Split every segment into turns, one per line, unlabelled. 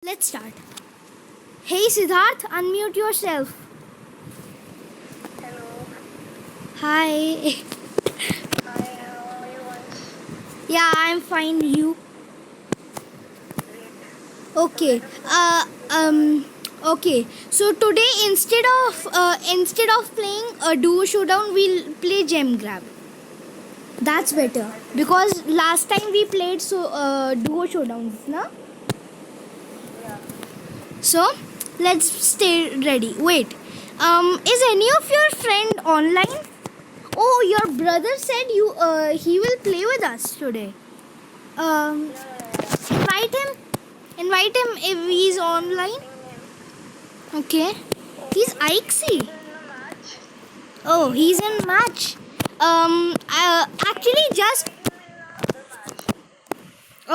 Let's start. Hey Siddharth, unmute yourself.
Hello.
Hi.
Hi, how are you once?
Yeah, I'm fine. You?
Great. So
Okay.
let us start.
Okay. So today instead of playing a duo showdown, we'll play gem grab. That's better
I think
because last time we played duo showdowns, na?
yeah.
So let's stay ready. Wait. Is any of your friend online? Oh, your brother said he will play with us today. Um,
Yeah.
invite him. Invite him if he's online.
Inviting him.
Okay. He's
Okay.
Ikesy.
He's in the match.
Oh,
He's in
he's
the
in
match.
match. Actually, just
Invite him in the other match.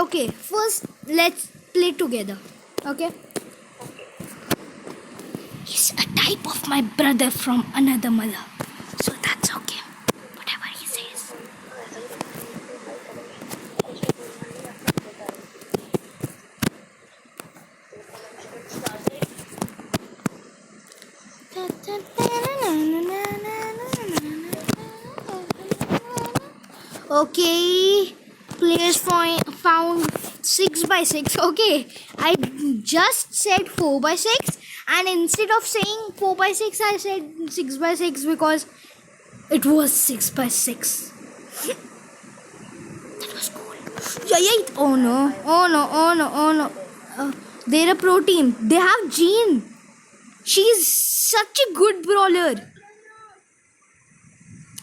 okay. First, let's play together. Okay.
Okay.
He's a type of my brother from another mother, so that's okay. Whatever he says.
वैसे भी invite करेंगे. उसको personally accept होता है. So let's get started.
Okay, players found 6x6. Okay, I just said 4x6, and instead of saying 4x6, I said 6x6 because it was 6x6. That was cool. Yeah, yeah. Oh no, oh no, oh no, oh no. They're a pro team. They have Jean. She's such a good brawler.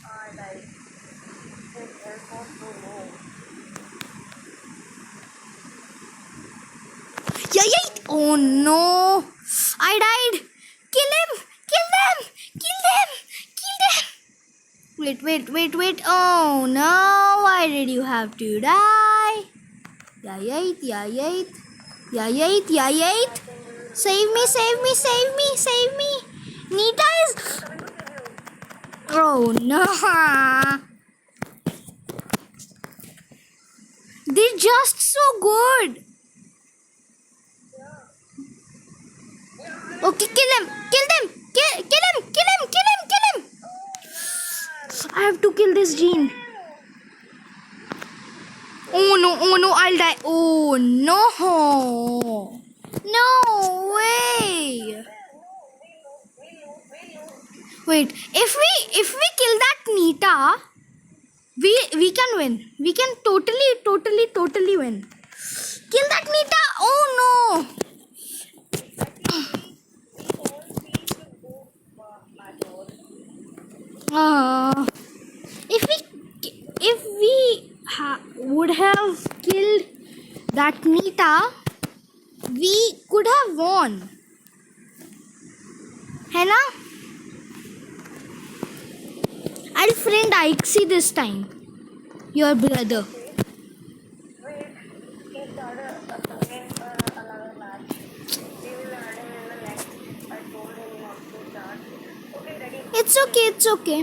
I died. His health was so low.
Yeah, yeah. Oh no. I died. Kill him. Kill them. Kill them. Kill them. Wait. Oh no. Why did you have to die? Yeah, yeah. Save me. Nita is.
Coming to kill you.
Oh no. They're just so good. Okay, kill them. Kill him. I have to kill this Jean. Oh no, I'll die. Oh no. No way. Wait, if we kill that Nita, we can win. We can totally win. Kill that Nita. Oh no. If we would have killed that Nita, we could have won. है ना? I'll friend Ikesy this time. Your brother.
Wait, he started again another match. We will add him in the next. I told him not to start. Okay, ready?
It's okay.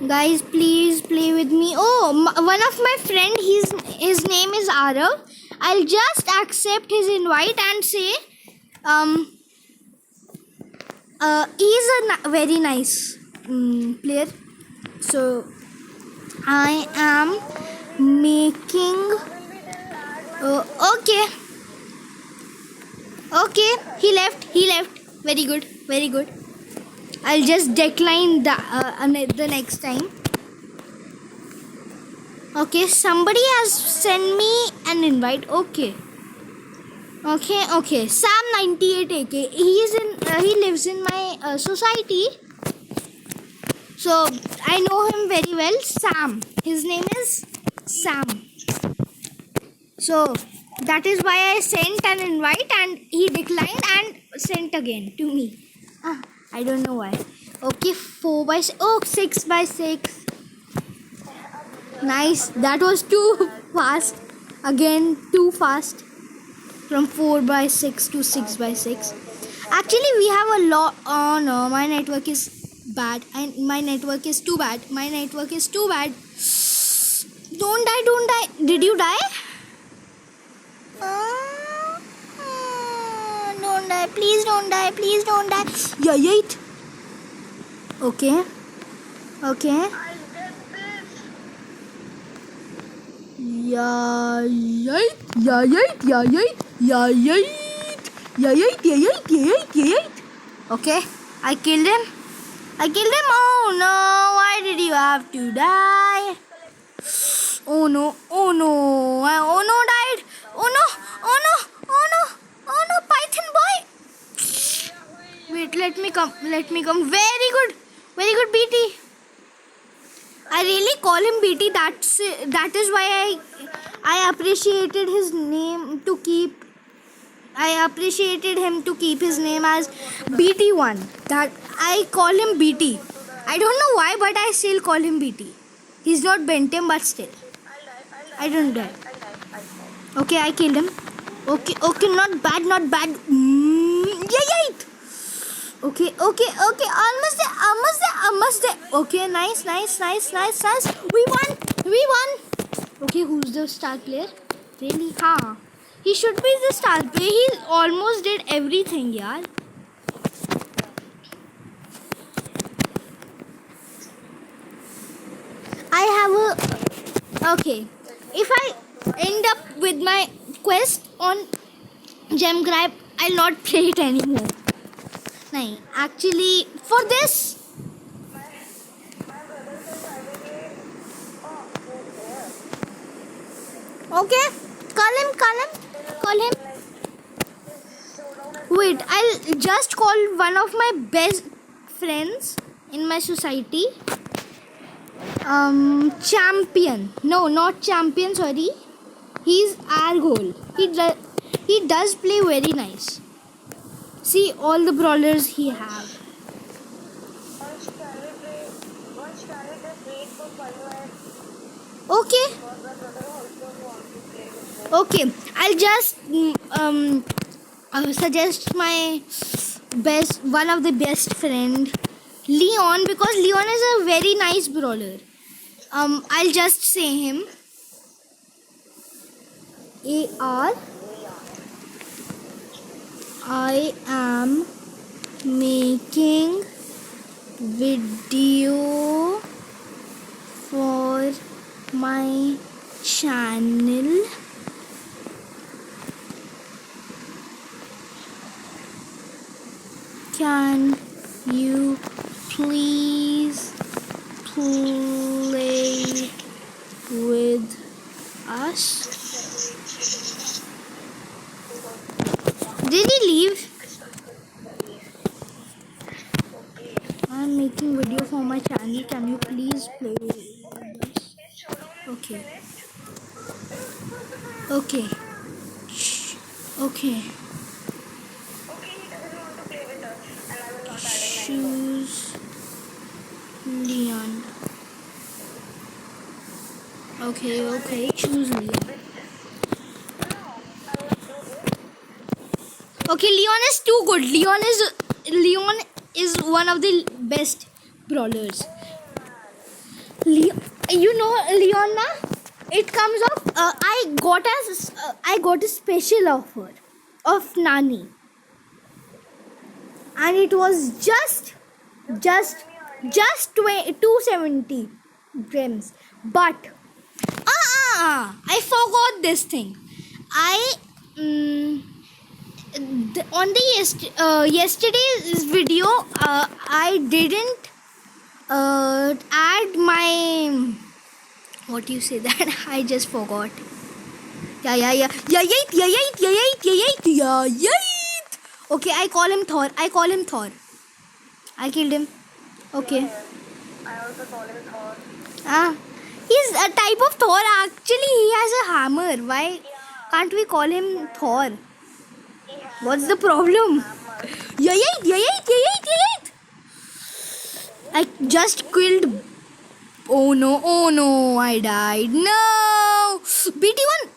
Guys, please play with me. Oh, one of my friend, his name is Arav. I'll just accept his invite and say, he's a very nice player. So I am making. Okay. He left. Very good. I'll just decline the next time. Okay, somebody has sent me an invite. Okay. Sam 98 AK. He lives in my society. So I know him very well. Sam. His name is Sam. So that is why I sent an invite and he declined and sent again to me. I don't know why. Okay, 4x6. Oh, 6x6. Nice. That was too fast. Again, too fast. From 4x6 to 6x6. Actually, we have a lot. Oh no, my network is bad. My network is too bad. Don't die. Did you die? don't die. Please don't die. Please don't die. Yeah, yeah. Okay. Okay.
I did this.
Yeah, yeah, yeah, yeah, yeah, yeah, yeah, yeah, yeah, yeah, yeah, yeah, yeah. Okay, I killed him. I killed him. Oh no! Why did you have to die? Oh no! Oh no! Oh no! Died! Oh no! Oh no! Oh no! Oh no! Python boy! Wait, let me come. Let me come. Very good. Very good, BT. I really call him BT. That is why I appreciated his name to keep. I appreciated him to keep his name as BT1. That I call him BT. I don't know why, but I still call him BT. He's not Bentham, but still. I don't die. Okay, I killed him. Okay, okay, not bad, not bad. Yeah, yeah. Okay, okay, okay. Almost there, almost there, almost there. Okay, nice, nice, nice, nice, nice. We won, we won. Okay, who's the star player? Really? Huh? He should be the star player. He almost did everything, yaar. I have a... Okay. If I end up with my quest on Gem Grab, I'll not play it anymore. No, actually, for this... Okay. Call him, call him. Call him. Wait, I'll just call one of my best friends in my society. Champion. No, not champion, sorry. He's Argol. He does play very nice. See all the brawlers he have. Okay. Okay. I'll just suggest my one of the best friend, Leon, because Leon is a very nice brawler. I'll just say him. AR. I am making video for my channel. Can you please play with us? Did he leave? I'm making video for my channel. Can you please play with us? Okay. Okay. Shh. Okay. Choose Leon. Okay, okay, choose Leon. Okay, Leon is too good. Leon is one of the best brawlers. You know Leon na? It comes off. I got a special offer of Nani, and it was just 270 gems. But I forgot this thing. On the yesterday's video, I didn't add my, what do you say that? I just forgot. Yeah. Okay, I call him Thor. I killed him. Okay.
I also call him Thor.
He's a type of Thor. Actually, he has a hammer. Why can't we call him Thor? What's the problem? Yeah. I just killed. Oh no, I died. No! BT1!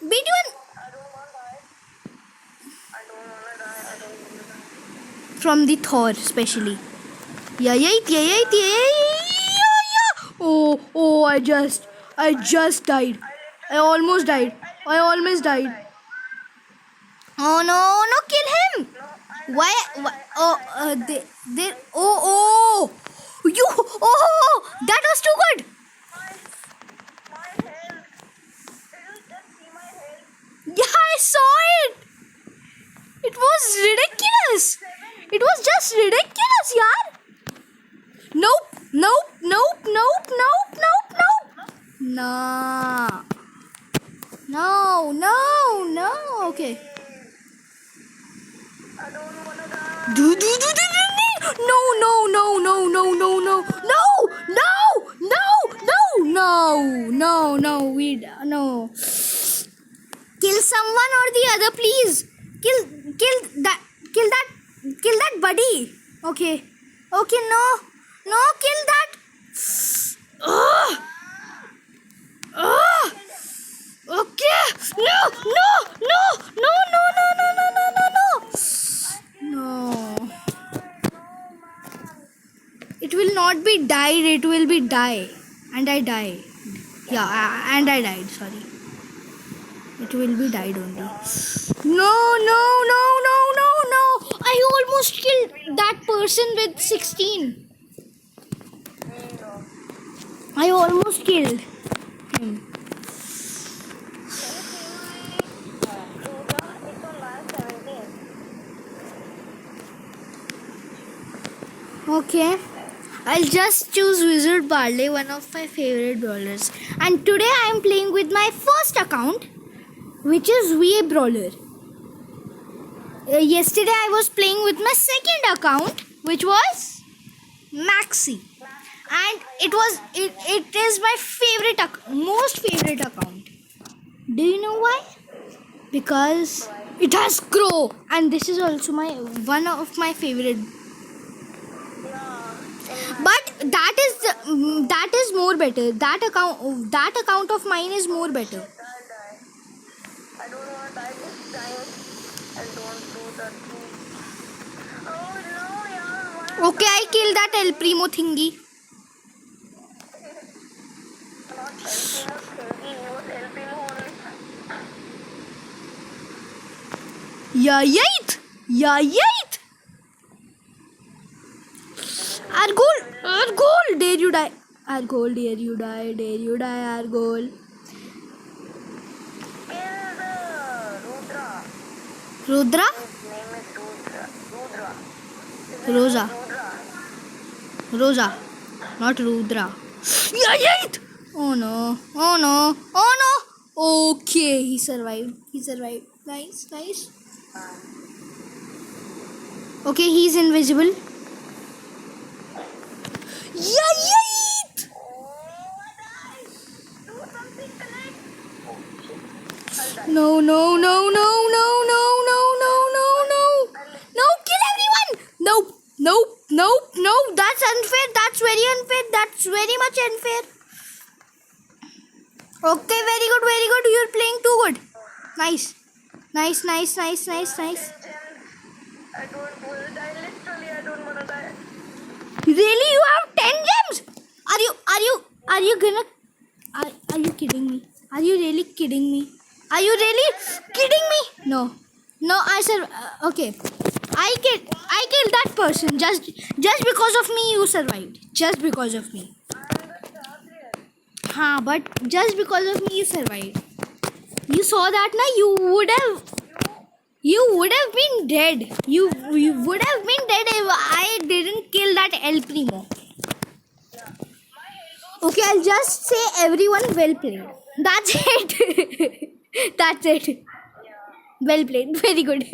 From the Thor, especially. Yeah. Oh, I just died. I almost died. Oh no, kill him! They. Oh. You. Oh, that was too good.
My health. Did you just see my health?
Yeah, I saw it. It was ridiculous. It was just ridiculous, yaar. Nope. Nah. No. Okay.
I don't wanna die.
Do. No. No. Kill someone or the other, please. Kill that buddy. Okay. No. Kill that. Ugh. Okay. No. It will not be died. It will be die. And I die. Yeah, and I died. Sorry. It will be died only. No. I almost killed that person with 16. I almost killed him.
It's on last 17.
Okay. I'll just choose Wizard Barley, one of my favorite brawlers. And today I am playing with my first account, which is VA Brawler. Yesterday I was playing with my second account, which was Maxi. And it is my most favorite account. Do you know why? Because it has Crow, and this is also one of my favorite. But that is more better. That account of mine is more better.
I don't want to die this time. I don't do that thing. Oh no, yaar.
Okay, I killed that El Primo thingy.
Not helping us thinking. He was helping only.
Yeah, yait. Argol, dare you die. Argol, dare you die, Argol.
Kill the Rudra.
Rudra?
His name is Rudra.
Rosa.
Rudra.
Rosa. Not Rudra. Yeah, yait. Oh no. Okay, he survived. Nice. Okay, he's invisible. Yeah, yait.
Oh, I died. Do something, connect. Oh shit. I'll die.
No. No, kill everyone. Nope. That's unfair. That's very unfair. That's very much unfair. Okay, very good. You're playing too good. Nice.
Legend. I don't want to die. Literally, I don't want to die.
Really, you have 10 gems? Are you gonna? Are you kidding me? Are you really kidding me? No. I said okay. I killed that person just because of me. You survived. Just because of me.
I'm the champion.
हाँ, but just because of me you survived. You saw that, na? You would have been dead. You would have been dead if I didn't kill that El Primo. Okay, I'll just say everyone well played. That's it. That's it. Well played. Very good.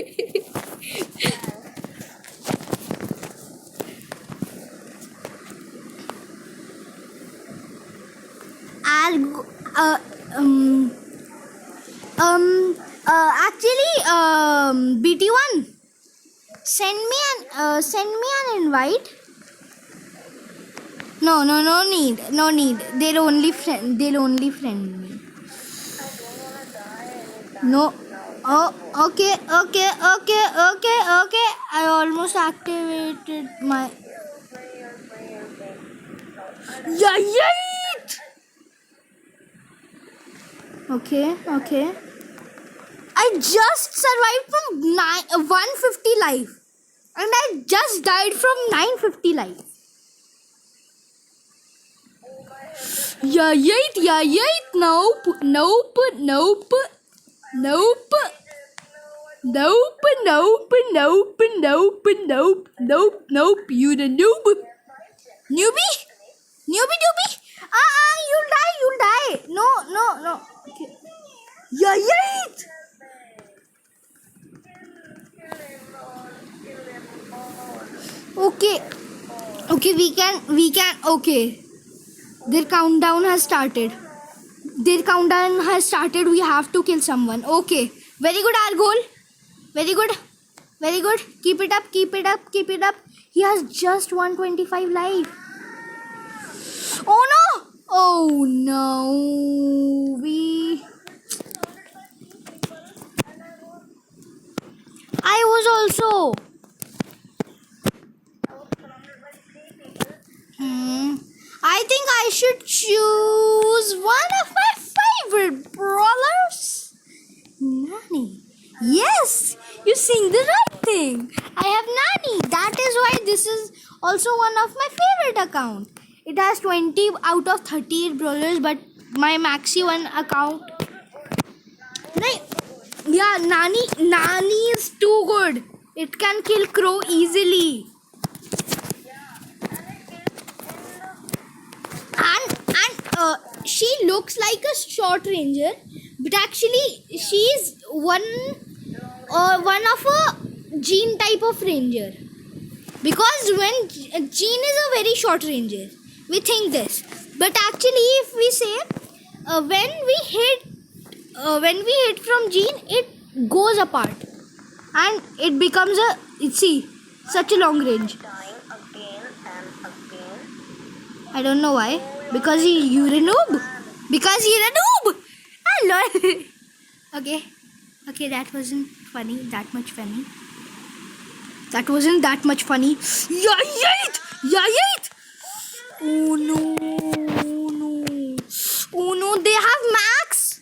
BT1, send me an invite. No need. They'll only friend me.
I don't want to die anytime.
No. Oh, okay. I almost activated my. Yayit! Okay. I just survived from 150 life. And I just died from 950 life. Yayit. Nope. Nope. Nope. Nope. Nope. Nope. Nope. Nope. Nope. Nope. Nope. You the noob. Newbie? Newbie? You'll die. No. Okay. Yayit. Okay, we can, okay. Their countdown has started. We have to kill someone. Okay. Very good, Argol. Very good. Keep it up. He has just 125 life. Oh no. I was also. I think I should choose one of my favorite brawlers. Nani. Yes, you sing the right thing. I have Nani. That is why this is also one of my favorite account. It has 20 out of 38 brawlers, but my Maxi one account. Yeah, Nani is too good. It can kill Crow easily. And she looks like a short ranger, but actually she is one of a Jean type of ranger. Because when Jean is a very short ranger, we think this, but actually if we say when we hit from Jean, it goes apart and it becomes such a long range. I don't know why. Because you're a noob. Hello. Okay, that wasn't funny. That much funny. That wasn't that much funny. Yayit! Oh no, they have Max.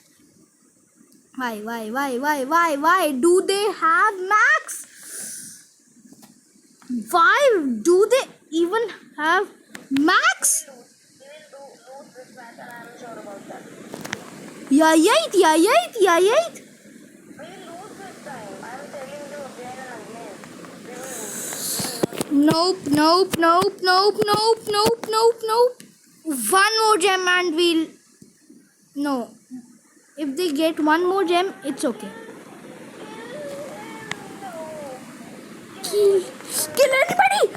Why do they have Max? Why do they even have Max? Yayit. Nope. One more gem and we'll... No. If they get one more gem, it's okay. Kill anybody!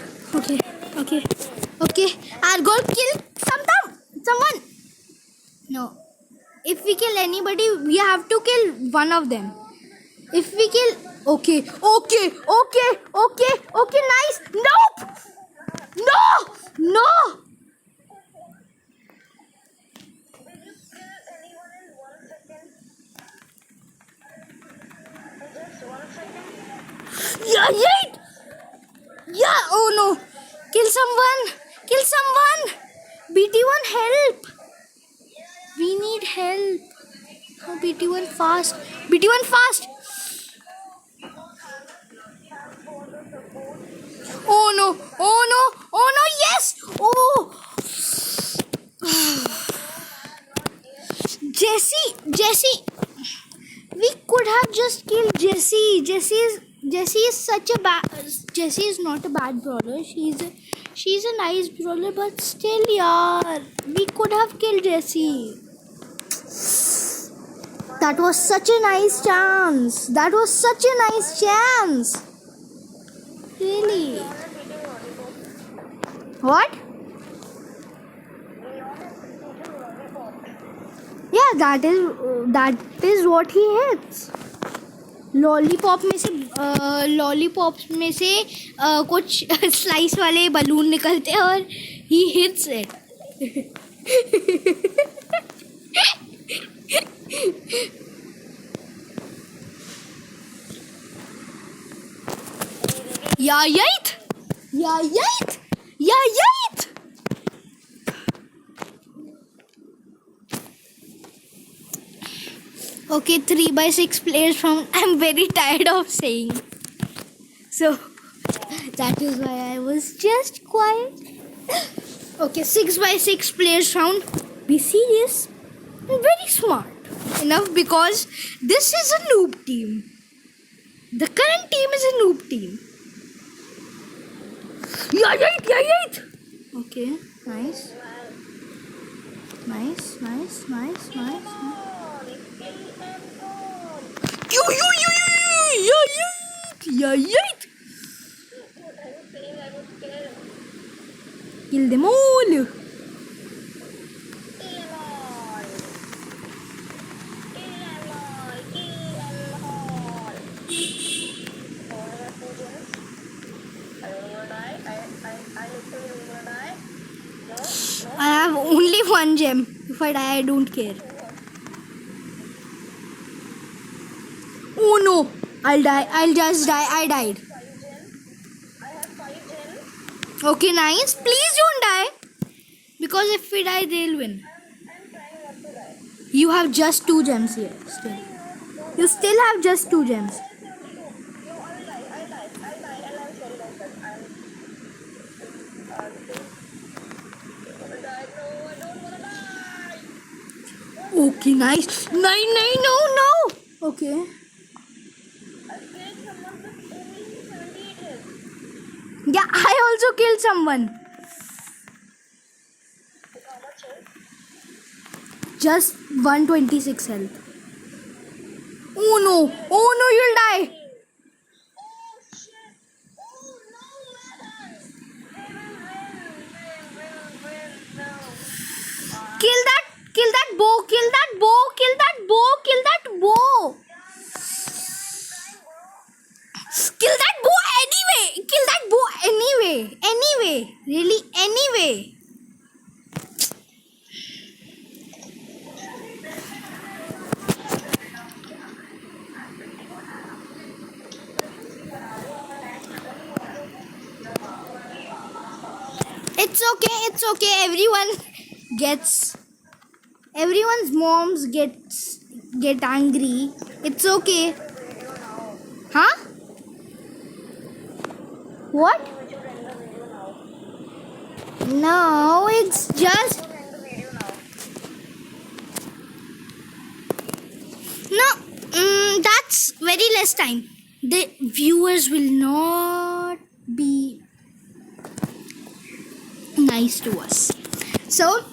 Okay. Argol, kill someone. No. If we kill anybody, we have to kill one of them. If we kill... Okay, nice. Nope! No!
Did you kill anyone in 1 second? In just 1 second?
Yeah, oh no. Kill someone. BT1, help. We need help. Oh, BT1 fast. Oh no, yes. Oh. Jesse. We could have just killed Jesse. Jesse is not a bad brawler. She's a nice brawler, but still, yaar, we could have killed Jesse. That was such a nice chance. Really? What? Yeah, that is what he hits. Lollipop में से कुछ slice वाले balloon निकलते हैं और he hits it. Yayit! Okay, 3x6 players from... I'm very tired of saying. So, That is why I was just quiet. Okay, 6 by 6 players found. Be serious. Very smart enough because this is a noob team. The current team is a noob team. Yeah. Okay, nice. Nice. Yeah. Kill them all. I have only one gem. If I die, I don't care. Oh no! I'll die. I'll just die. I died. Okay, nice. Please don't die. Because if we die, they'll win. You have just 2 gems here still. You still have just 2 gems. Okay, nice. No. Okay. Yeah, I also killed someone. Just 126 health. Oh no, you'll die. Kill that bow. Anyway. Really, anyway. It's okay. Everyone's moms get angry. It's okay. Huh? What? No, it's just no. That's very less time. The viewers will not be nice to us. So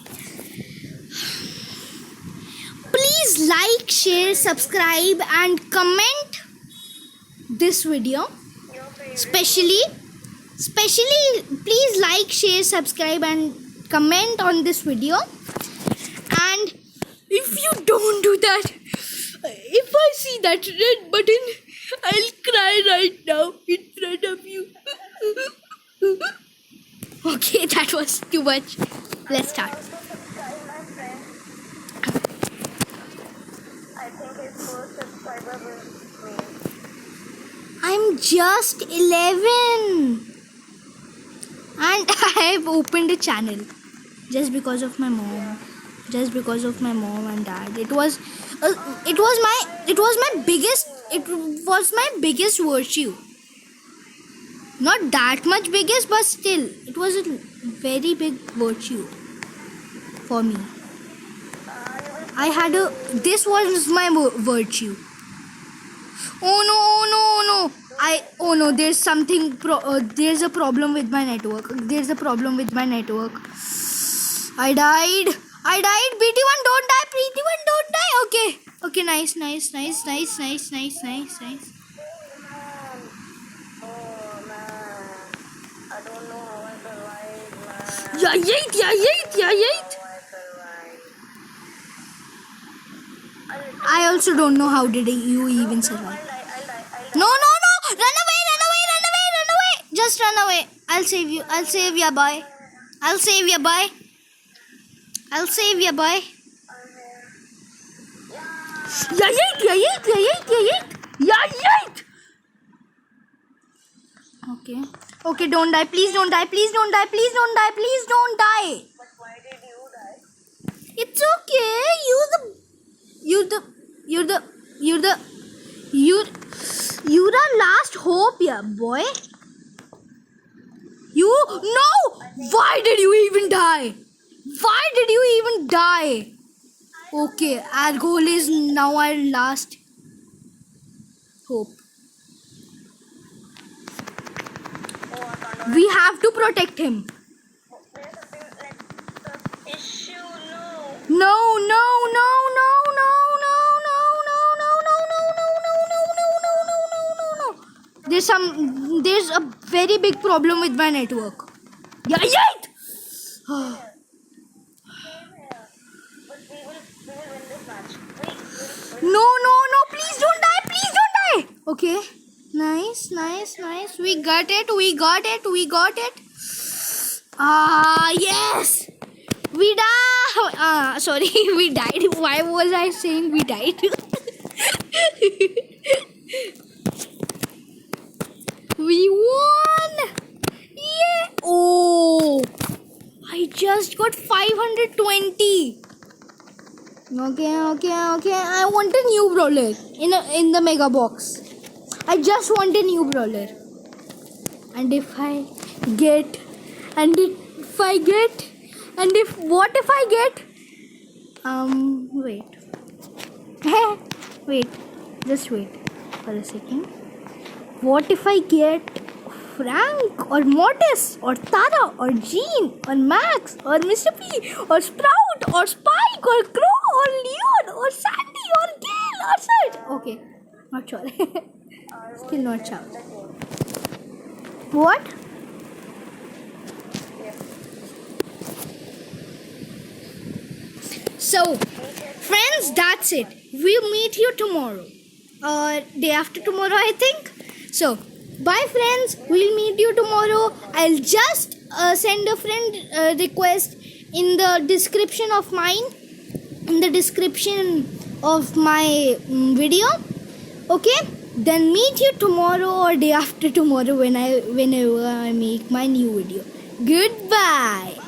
please like, share, subscribe and comment this video. Especially please like, share, subscribe and comment on this video. And if you don't do that, if I see that red button, I'll cry right now in front of you. Okay, that was too much. Let's start.
I think his first subscriber was me.
I'm just 11 and I have opened a channel just because of my mom and dad. It was my biggest virtue. Not that much biggest, but still it was a very big virtue for me. This was my virtue. Oh no, there's there's a problem with my network. I died. BT1 don't die. Okay, nice.
Oh man, I don't know how I survived, man.
Yeah. I also don't know how did you even survive. No. Run away. Just run away. I'll save you, boy. Yeah. Okay, don't die. Please don't die.
But why did you die?
It's okay. You're the last hope, yeah, boy. No! Why did you even die? Why did you even die? Okay, our goal is now our last hope.
Oh, I can't.
We have to protect him.
There's something like the issue. No.
No, no, no, no, no, no, no, no, no, no, no, no, no, no, no, no, no, no, no. There's a very big problem with my network. Yeah, yeah.
Same here. But we will win this match. We will
No, no, no, please don't die, please don't die. Okay, nice, nice, nice. We got it, we got it, we got it. Ah, yes. We died. Sorry, we died. Why was I saying we died? We won. Yeah. Oh, I just got 520. Okay. I want a new brawler in the mega box. I just want a new brawler. And if I get, what if I get? Wait. Wait. Just wait for a second. What if I get Frank or Mortis or Tara or Jean or Max or Mr. P or Sprout or Spike or Crow or Leon or Sandy or Gale or Surge? Okay, not sure. Still not sure. What? So, friends, that's it. We'll meet you tomorrow. Day after tomorrow, I think. So, bye friends. We'll meet you tomorrow. I'll just send a friend request in the description of mine. In the description of my video. Okay? Then meet you tomorrow or day after tomorrow whenever I make my new video. Goodbye.